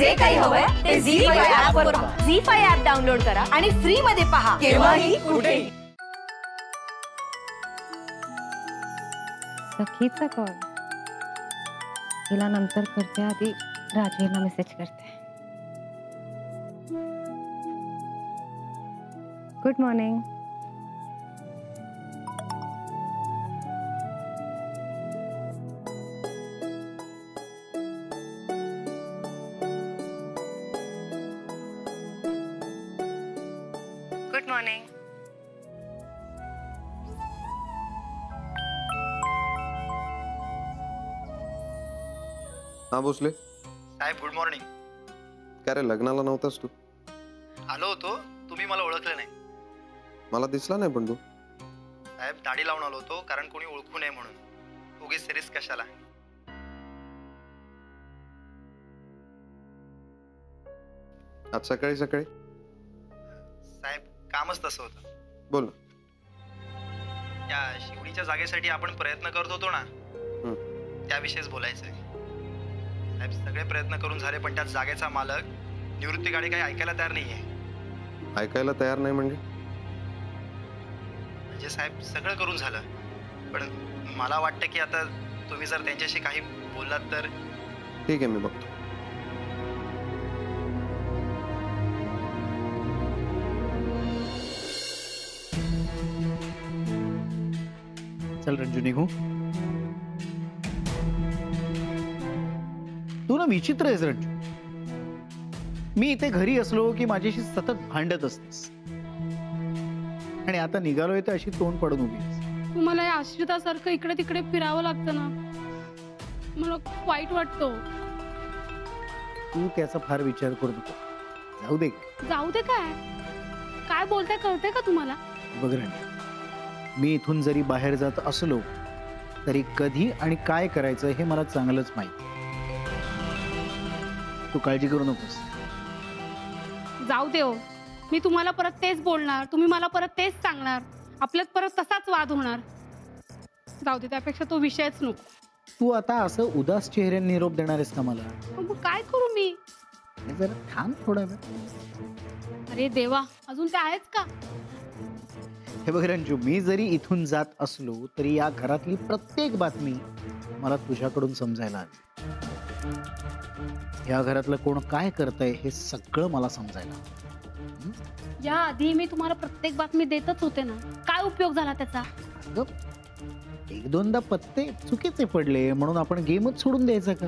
जे काही हवंय ते झी5 ऍप वर पहा. झी5 ऍप डाउनलोड करा आणि फ्री मध्ये पहा केव्हाही कुठेही. सखीचा कॉल. तिला नंतर करते, आधी राजवीरला मेसेज करते. Good morning. Good morning. हा भोसले. साहेब गुड मॉर्निंग. काय रे, लग्नाला नव्हतास तू? आलो होतो, तुम्ही मला ओळखलं नाही. मला दिसला नाही पण तू. साहेब दाढी लावून आलो होतो, कारण कोणी ओळखू नये म्हणून. उगीच सिरीज कशाला. आज सकाळी सकाळी साहेब कामच तसं होतं. बोल. या शिवडीच्या जागेसाठी आपण प्रयत्न करत होतो ना, त्याविषयीच बोलायचंय. साहेब सगळे प्रयत्न करून झाले, पण त्या जागेचा मालक निवृत्ती गाडी काही ऐकायला तयार नाहीये. ऐकायला तयार नाही म्हणजे? म्हणजे साहेब सगळं करून झालं, पण मला वाटतं की आता तुम्ही जर त्यांच्याशी काही बोललात तर. ठीक आहे, मी बघतो. चल रंजू, निघू. तू ना विचित्र आहेस रंजू. मी इथे घरी असलो की माझ्याशी सतत भांडत असतेस, आणि आता निघालोय तर अशी तोंड पडून उभी आहेस. तुम्हाला या आश्रितासारखं इकडे तिकडे फिरावं लागतं ना, मला वाईट वाटतं. तू त्याचा फार विचार करू नको. जाऊ दे. जाऊ दे. काय बोलताय कळतंय का तुम्हाला? बघ रंजू, मी इथून जरी बाहेर जात असलो तरी कधी आणि काय करायचं हे मला चांगलंच माहिती. तू काळजी करू नकोस. जाऊ दे हो. मी तुम्हाला परत तेच बोलणार, तुम्ही मला परत तेच सांगणार, आपल्यात परत तसाच वाद होणार. जाऊ दे, त्यापेक्षा तो विषयच नको. तू आता असं उदास चेहऱ्याने निरोप देणार आहेस का मला? मग काय करू मी? जरा थांब थोडा वेळ. अरे देवा, अजून ते आहेच का? हे बघ रंजू, मी जरी इथून जात असलो तरी या घरातली प्रत्येक बातमी मला तुझ्याकडून समजायला हवी. या घरातलं कोण काय करतंय हे सगळं मला समजायला. या आधी मी तुम्हाला प्रत्येक बातमी देतच होते ना, काय उपयोग झाला त्याचा? एक दोनदा पत्ते चुकीचे पडले म्हणून आपण गेमच सोडून द्यायचा का?